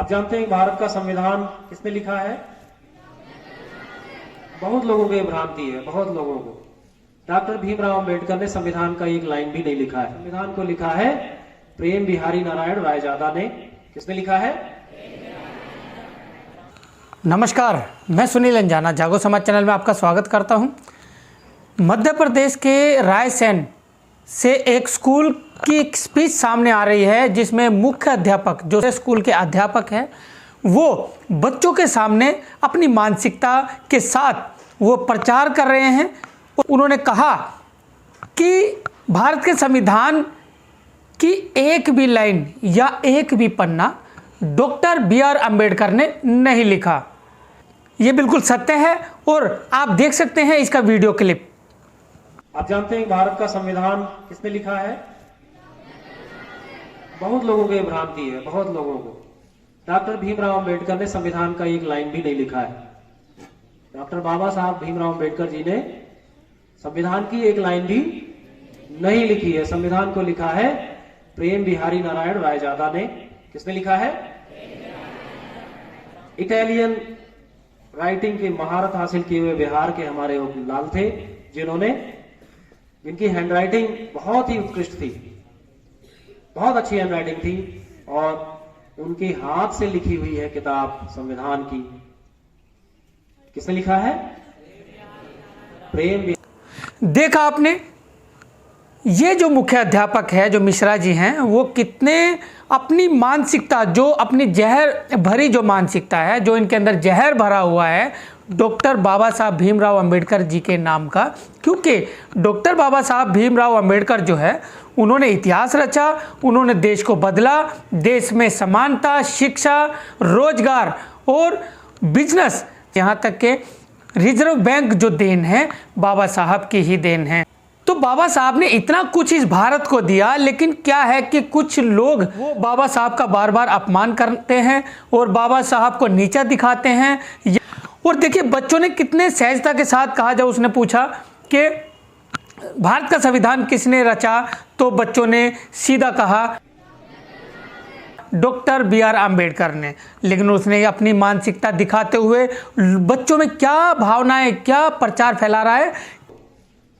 आप जानते हैं भारत का संविधान किसने लिखा है? बहुत लोगों को ये भ्रांति है, बहुत लोगों को। डॉक्टर भीमराव अंबेडकर ने संविधान का एक लाइन भी नहीं लिखा है। संविधान को लिखा है प्रेम बिहारी नारायण रायजादा ने। किसने लिखा है? नमस्कार, मैं सुनील अंजाना जागो समाज चैनल में आपका स्वागत करता हूं। मध्य प्रदेश के रायसेन से एक स्कूल की एक स्पीच सामने आ रही है, जिसमें मुख्य अध्यापक जो स्कूल के अध्यापक हैं वो बच्चों के सामने अपनी मानसिकता के साथ वो प्रचार कर रहे हैं। उन्होंने कहा कि भारत के संविधान की एक भी लाइन या एक भी पन्ना डॉक्टर बी.आर. अंबेडकर ने नहीं लिखा। ये बिल्कुल सत्य है और आप देख सकते हैं इसका वीडियो क्लिप। आप जानते हैं भारत का संविधान किसने लिखा है? बहुत लोगों को ये भ्रांति है, बहुत लोगों को। डॉक्टर भीमराव अंबेडकर ने संविधान का एक लाइन भी नहीं लिखा है। डॉक्टर बाबा साहब भीमराव अंबेडकर जी ने संविधान की एक लाइन भी नहीं लिखी है। संविधान को लिखा है प्रेम बिहारी नारायण रायजादा ने। किसने लिखा है? इटालियन राइटिंग की महारत हासिल किए हुए बिहार के हमारे लाल थे, जिनकी हैंडराइटिंग बहुत ही उत्कृष्ट थी, बहुत अच्छी हैंडराइटिंग थी, और उनके हाथ से लिखी हुई है किताब संविधान की। किसने लिखा है? प्रेम। देखा आपने, ये जो मुख्य अध्यापक है, जो मिश्रा जी हैं, वो कितने अपनी मानसिकता, जो अपनी जहर भरी जो मानसिकता है, जो इनके अंदर जहर भरा हुआ है डॉक्टर बाबा साहब भीमराव अंबेडकर जी के नाम का। क्योंकि डॉक्टर बाबा साहब भीमराव अंबेडकर जो है, उन्होंने इतिहास रचा, उन्होंने देश को बदला, देश में समानता, शिक्षा, रोजगार और बिजनेस, यहाँ तक के रिजर्व बैंक जो देन है बाबा साहब की ही देन है। तो बाबा साहब ने इतना कुछ इस भारत को दिया, लेकिन क्या है कि कुछ लोग वो बाबा साहब का बार बार अपमान करते हैं और बाबा साहब को नीचा दिखाते हैं। और देखिए बच्चों ने कितने सहजता के साथ कहा। जब उसने पूछा कि भारत का संविधान किसने रचा, तो बच्चों ने सीधा कहा डॉक्टर बी.आर. अंबेडकर ने। लेकिन उसने अपनी मानसिकता दिखाते हुए बच्चों में क्या भावनाएं, क्या प्रचार फैला रहा है।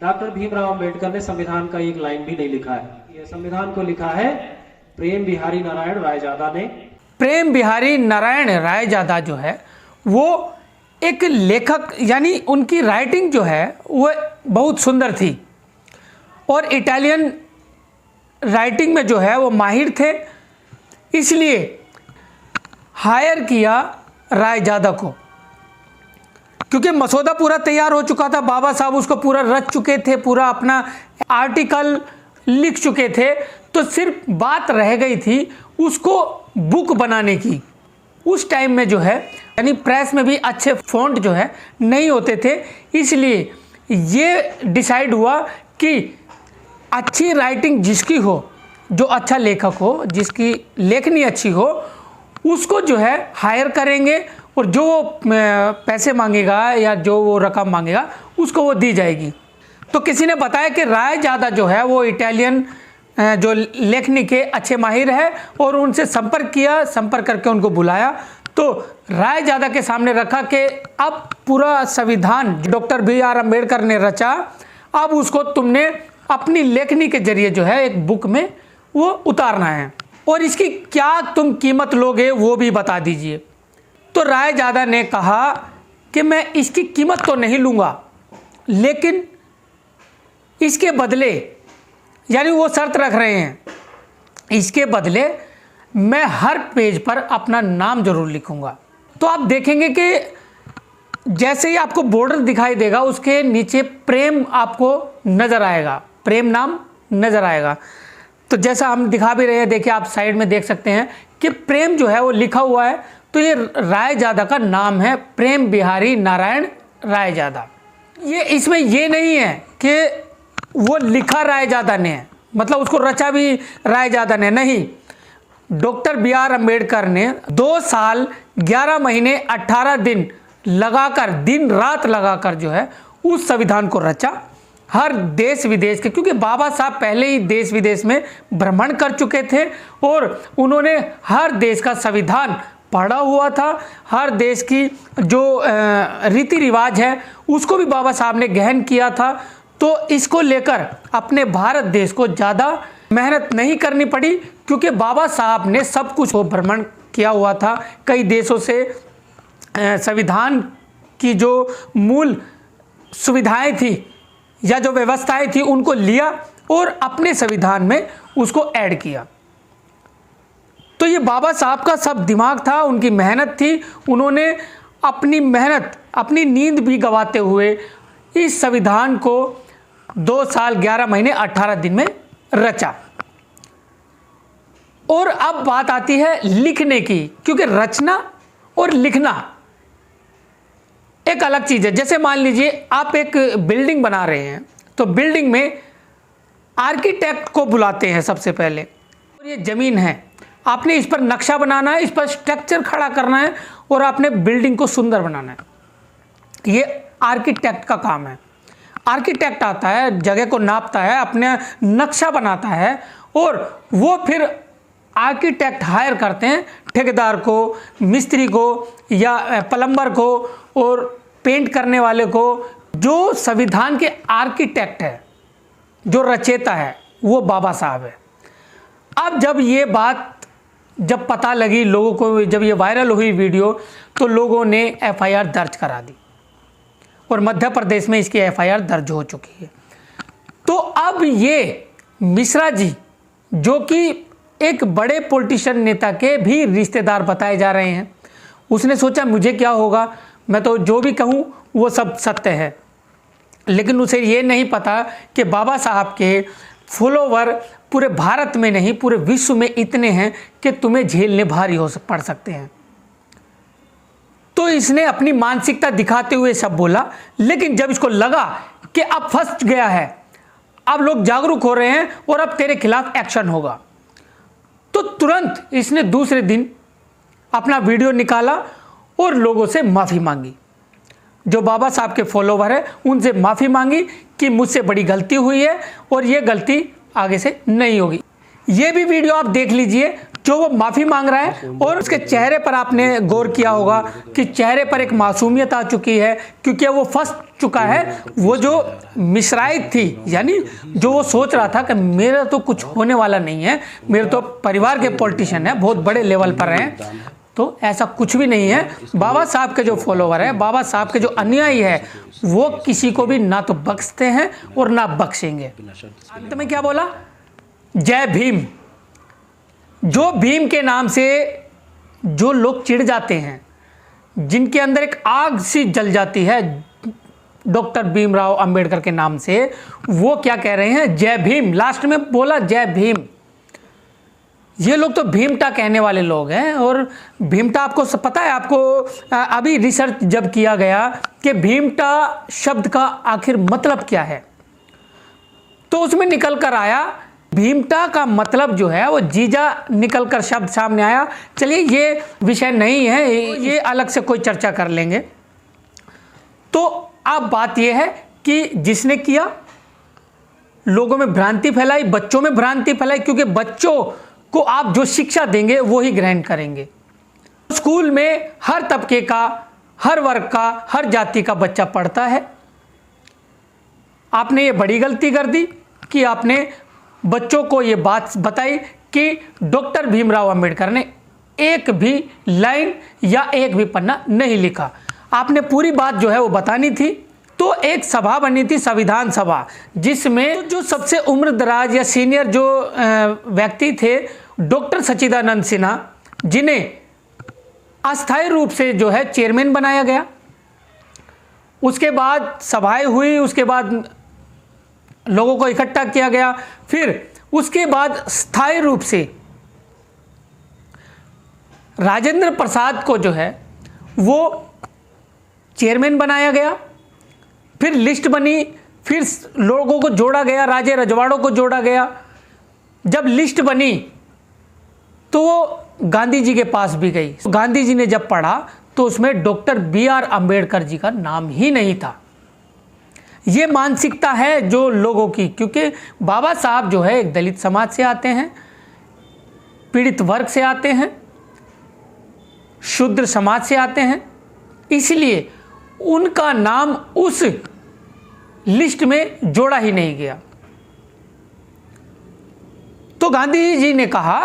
डॉक्टर भीमराव अंबेडकर ने संविधान का एक लाइन भी नहीं लिखा है। यह संविधान को लिखा है प्रेम बिहारी नारायण रायजादा ने। प्रेम बिहारी नारायण रायजादा जो है वो एक लेखक, यानी उनकी राइटिंग जो है वो बहुत सुंदर थी और इटालियन राइटिंग में जो है वो माहिर थे। इसलिए हायर किया रायजादा को, क्योंकि मसौदा पूरा तैयार हो चुका था, बाबा साहब उसको पूरा रच चुके थे, पूरा अपना आर्टिकल लिख चुके थे। तो सिर्फ बात रह गई थी उसको बुक बनाने की। उस टाइम में जो है, यानी प्रेस में भी अच्छे फ़ॉन्ट जो है नहीं होते थे, इसलिए ये डिसाइड हुआ कि अच्छी राइटिंग जिसकी हो, जो अच्छा लेखक हो, जिसकी लेखनी अच्छी हो, उसको जो है हायर करेंगे और जो वो पैसे मांगेगा या जो वो रकम मांगेगा उसको वो दी जाएगी। तो किसी ने बताया कि रायजादा जो है वो इटालियन जो लेखनी के अच्छे माहिर है, और उनसे संपर्क किया, संपर्क करके उनको बुलाया। तो रायजादा के सामने रखा कि अब पूरा संविधान डॉक्टर बी.आर. अंबेडकर ने रचा, अब उसको तुमने अपनी लेखनी के जरिए जो है एक बुक में वो उतारना है, और इसकी क्या तुम कीमत लोगे वो भी बता दीजिए। तो रायजादा ने कहा कि मैं इसकी कीमत तो नहीं लूँगा, लेकिन इसके बदले, यानी वो शर्त रख रहे हैं, इसके बदले मैं हर पेज पर अपना नाम जरूर लिखूंगा। तो आप देखेंगे कि जैसे ही आपको बॉर्डर दिखाई देगा, उसके नीचे प्रेम आपको नज़र आएगा, प्रेम नाम नज़र आएगा। तो जैसा हम दिखा भी रहे हैं, देखिए आप साइड में देख सकते हैं कि प्रेम जो है वो लिखा हुआ है। तो ये रायजादा का नाम है, प्रेम बिहारी नारायण रायजादा। ये इसमें ये नहीं है कि वो लिखा रायजादा ने है, मतलब उसको रचा भी रायजादा ने, नहीं। Doctor B R. अंबेडकर ने 2 साल 11 महीने 18 दिन लगाकर, दिन रात लगाकर जो है उस संविधान को रचा। हर देश विदेश के, क्योंकि बाबा साहब पहले ही देश विदेश में भ्रमण कर चुके थे और उन्होंने हर देश का संविधान पढ़ा हुआ था, हर देश की जो रीति रिवाज है उसको भी बाबा साहब ने गहन किया था। तो इसको लेकर अपने भारत देश को ज़्यादा मेहनत नहीं करनी पड़ी, क्योंकि बाबा साहब ने सब कुछ वो भ्रमण किया हुआ था। कई देशों से संविधान की जो मूल सुविधाएं थी या जो व्यवस्थाएं थी उनको लिया और अपने संविधान में उसको ऐड किया। तो ये बाबा साहब का सब दिमाग था, उनकी मेहनत थी। उन्होंने अपनी मेहनत, अपनी नींद भी गंवाते हुए इस संविधान को 2 साल 11 महीने 18 दिन में रचा। और अब बात आती है लिखने की, क्योंकि रचना और लिखना एक अलग चीज़ है। जैसे मान लीजिए आप एक बिल्डिंग बना रहे हैं, तो बिल्डिंग में आर्किटेक्ट को बुलाते हैं सबसे पहले। और ये ज़मीन है, आपने इस पर नक्शा बनाना है, इस पर स्ट्रक्चर खड़ा करना है और आपने बिल्डिंग को सुंदर बनाना है। ये आर्किटेक्ट का काम है। आर्किटेक्ट आता है, जगह को नापता है, अपने नक्शा बनाता है और वो फिर आर्किटेक्ट हायर करते हैं ठेकेदार को, मिस्त्री को या प्लम्बर को और पेंट करने वाले को। जो संविधान के आर्किटेक्ट है, जो रचेता है, वो बाबा साहब है। अब जब ये बात जब पता लगी लोगों को, जब ये वायरल हुई वीडियो, तो लोगों ने एफआईआर दर्ज करा दी और मध्य प्रदेश में इसकी एफआईआर दर्ज हो चुकी है। तो अब ये मिश्रा जी, जो कि एक बड़े पॉलिटिशियन नेता के भी रिश्तेदार बताए जा रहे हैं, उसने सोचा मुझे क्या होगा, मैं तो जो भी कहूँ वो सब सत्य है। लेकिन उसे ये नहीं पता कि बाबा साहब के फॉलोवर पूरे भारत में नहीं, पूरे विश्व में इतने हैं कि तुम्हें झेलने भारी पड़ सकते हैं। तो इसने अपनी मानसिकता दिखाते हुए सब बोला। लेकिन जब इसको लगा कि अब फंस गया है, अब लोग जागरूक हो रहे हैं और अब तेरे खिलाफ एक्शन होगा, तो तुरंत इसने दूसरे दिन अपना वीडियो निकाला और लोगों से माफ़ी मांगी। जो बाबा साहब के फॉलोवर हैं उनसे माफ़ी मांगी कि मुझसे बड़ी गलती हुई है और ये गलती आगे से नहीं होगी। ये भी वीडियो आप देख लीजिए जो वो माफ़ी मांग रहा है। और उसके चेहरे पर आपने गौर किया होगा कि चेहरे पर एक मासूमियत आ चुकी है, क्योंकि वो फंस चुका है। वो जो मिश्राइत थी, यानी जो वो सोच रहा था कि मेरा तो कुछ होने वाला नहीं है, मेरे तो परिवार के पॉलिटिशियन है, बहुत बड़े लेवल पर हैं, तो ऐसा कुछ भी नहीं है। बाबा साहब के जो फॉलोवर है, बाबा साहब के जो अनुयायी है, वो किसी को भी ना तो बख्शते हैं और ना बख्शेंगे। अंत में क्या बोला? जय भीम। जो भीम के नाम से जो लोग चिढ़ जाते हैं, जिनके अंदर एक आग सी जल जाती है डॉक्टर भीमराव अंबेडकर के नाम से, वो क्या कह रहे हैं? जय भीम। लास्ट में बोला जय भीम। ये लोग तो भीमटा कहने वाले लोग हैं। और भीमटा आपको पता है, आपको अभी रिसर्च जब किया गया कि भीमटा शब्द का आखिर मतलब क्या है, तो उसमें निकल कर आया भीमटा का मतलब जो है वो जीजा निकल कर शब्द सामने आया। चलिए ये विषय नहीं है, ये अलग से कोई चर्चा कर लेंगे। तो अब बात यह है कि जिसने किया, लोगों में भ्रांति फैलाई, बच्चों में भ्रांति फैलाई, क्योंकि बच्चों को आप जो शिक्षा देंगे वो ही ग्रहण करेंगे। स्कूल में हर तबके का, हर वर्ग का, हर जाति का बच्चा पढ़ता है। आपने ये बड़ी गलती कर दी कि आपने बच्चों को ये बात बताई कि डॉक्टर भीमराव अंबेडकर ने एक भी लाइन या एक भी पन्ना नहीं लिखा। आपने पूरी बात जो है वो बतानी थी। तो एक सभा बनी थी, संविधान सभा, जिसमें जो सबसे उम्र दराज या सीनियर जो व्यक्ति थे, डॉक्टर सच्चिदानंद सिन्हा, जिन्हें अस्थायी रूप से जो है चेयरमैन बनाया गया। उसके बाद सभाएं हुई, उसके बाद लोगों को इकट्ठा किया गया, फिर उसके बाद स्थायी रूप से राजेंद्र प्रसाद को जो है वो चेयरमैन बनाया गया। फिर लिस्ट बनी, फिर लोगों को जोड़ा गया, राजे रजवाड़ों को जोड़ा गया। जब लिस्ट बनी तो वो गांधी जी के पास भी गई। गांधी जी ने जब पढ़ा तो उसमें डॉक्टर BR अंबेडकर जी का नाम ही नहीं था। ये मानसिकता है जो लोगों की, क्योंकि बाबा साहब जो है एक दलित समाज से आते हैं, पीड़ित वर्ग से आते हैं। शूद्र समाज से आते हैं, इसलिए उनका नाम उस लिस्ट में जोड़ा ही नहीं गया। तो गांधी जी ने कहा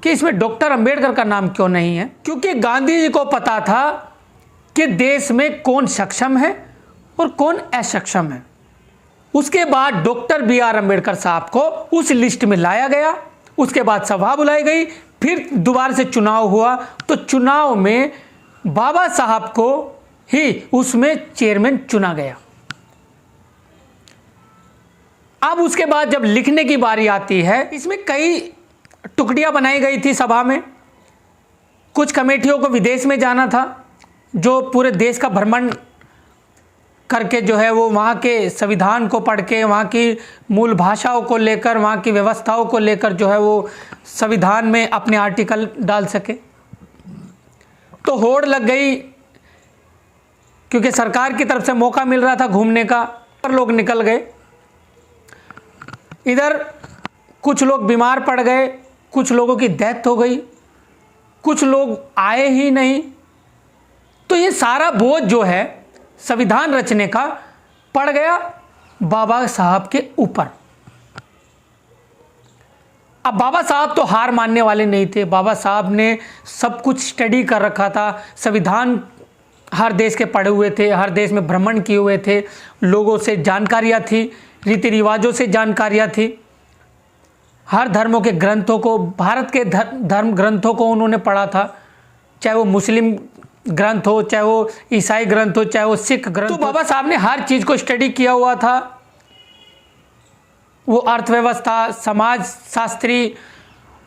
कि इसमें डॉक्टर अंबेडकर का नाम क्यों नहीं है, क्योंकि गांधी जी को पता था कि देश में कौन सक्षम है और कौन असक्षम है। उसके बाद डॉक्टर बी.आर. अंबेडकर साहब को उस लिस्ट में लाया गया। उसके बाद सभा बुलाई गई, फिर दोबारा से चुनाव हुआ, तो चुनाव में बाबा साहब को ही उसमें चेयरमैन चुना गया। अब उसके बाद जब लिखने की बारी आती है, इसमें कई टुकड़ियां बनाई गई थी सभा में। कुछ कमेटियों को विदेश में जाना था, जो पूरे देश का भ्रमण करके जो है वो वहाँ के संविधान को पढ़ के, वहाँ की मूल भाषाओं को लेकर, वहाँ की व्यवस्थाओं को लेकर जो है वो संविधान में अपने आर्टिकल डाल सके। तो होड़ लग गई, क्योंकि सरकार की तरफ से मौका मिल रहा था घूमने का, पर लोग निकल गए। इधर कुछ लोग बीमार पड़ गए, कुछ लोगों की डेथ हो गई, कुछ लोग आए ही नहीं। तो ये सारा बोझ जो है संविधान रचने का पड़ गया बाबा साहब के ऊपर। अब बाबा साहब तो हार मानने वाले नहीं थे। बाबा साहब ने सब कुछ स्टडी कर रखा था, संविधान हर देश के पढ़े हुए थे, हर देश में भ्रमण किए हुए थे, लोगों से जानकारियाँ थी, रीति रिवाजों से जानकारियाँ थी, हर धर्मों के ग्रंथों को, भारत के धर्म ग्रंथों को उन्होंने पढ़ा था, चाहे वो मुस्लिम ग्रंथ हो, चाहे वो ईसाई ग्रंथ हो, चाहे वो सिख ग्रंथ हो। तो बाबा साहब ने हर चीज़ को स्टडी किया हुआ था। वो अर्थव्यवस्था, समाज शास्त्री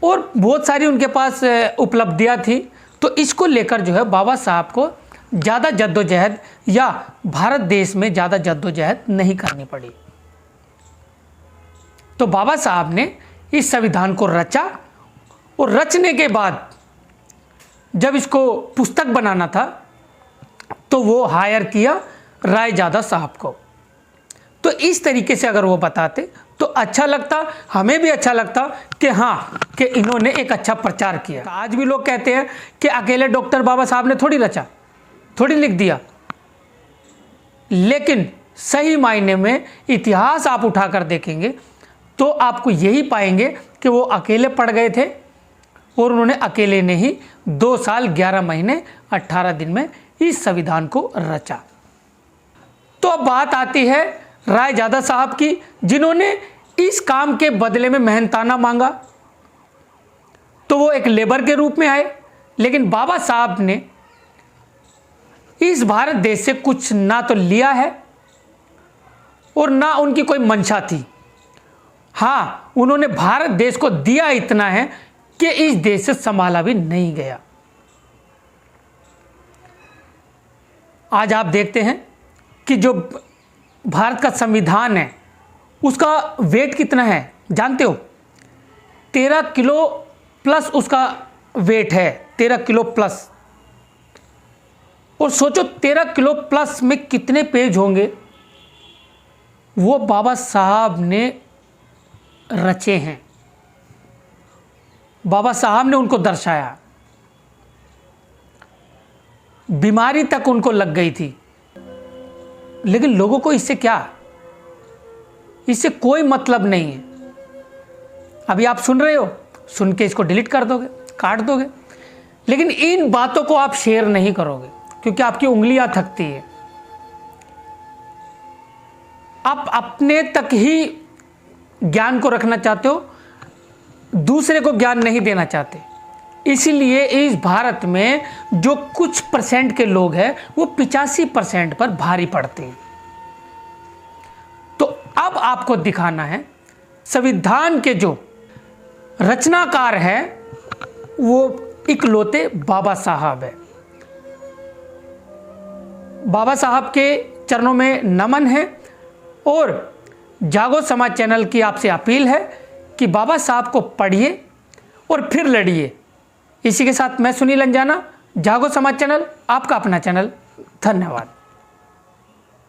और बहुत सारी उनके पास उपलब्धियां थी। तो इसको लेकर जो है बाबा साहब को ज़्यादा जद्दोजहद या भारत देश में ज़्यादा जद्दोजहद नहीं करनी पड़ी। तो बाबा साहब ने इस संविधान को रचा, और रचने के बाद जब इसको पुस्तक बनाना था तो वो हायर किया रायजादा साहब को। तो इस तरीके से अगर वो बताते तो अच्छा लगता, हमें भी अच्छा लगता कि हाँ, कि इन्होंने एक अच्छा प्रचार किया। आज भी लोग कहते हैं कि अकेले डॉक्टर बाबा साहब ने थोड़ी रचा, थोड़ी लिख दिया, लेकिन सही मायने में इतिहास आप उठाकर देखेंगे तो आपको यही पाएंगे कि वो अकेले पड़ गए थे, और उन्होंने अकेले ने ही 2 साल 11 महीने 18 दिन में इस संविधान को रचा। तो अब बात आती है रायजादा साहब की, जिन्होंने इस काम के बदले में मेहनताना मांगा। तो वो एक लेबर के रूप में आए, लेकिन बाबा साहब ने इस भारत देश से कुछ ना तो लिया है और ना उनकी कोई मंशा थी। हाँ, उन्होंने भारत देश को दिया इतना है कि इस देश से संभाला भी नहीं गया। आज आप देखते हैं कि जो भारत का संविधान है उसका वेट कितना है जानते हो? 13 किलो प्लस उसका वेट है, 13 किलो प्लस। और सोचो 13 किलो प्लस में कितने पेज होंगे, वो बाबा साहब ने रचे हैं। बाबा साहब ने उनको दर्शाया। बीमारी तक उनको लग गई थी, लेकिन लोगों को इससे क्या, इससे कोई मतलब नहीं है। अभी आप सुन रहे हो, सुन के इसको डिलीट कर दोगे, काट दोगे, लेकिन इन बातों को आप शेयर नहीं करोगे क्योंकि आपकी उंगलियां थकती है। आप अपने तक ही ज्ञान को रखना चाहते हो, दूसरे को ज्ञान नहीं देना चाहते। इसीलिए इस भारत में जो कुछ परसेंट के लोग हैं वो 85% पर भारी पड़ते हैं। तो अब आपको दिखाना है संविधान के जो रचनाकार है वो इकलौते बाबा साहब है। बाबा साहब के चरणों में नमन है, और जागो समाज चैनल की आपसे अपील है कि बाबा साहब को पढ़िए और फिर लड़िए। इसी के साथ मैं सुनील अंजाना, जागो समाज चैनल, आपका अपना चैनल। धन्यवाद।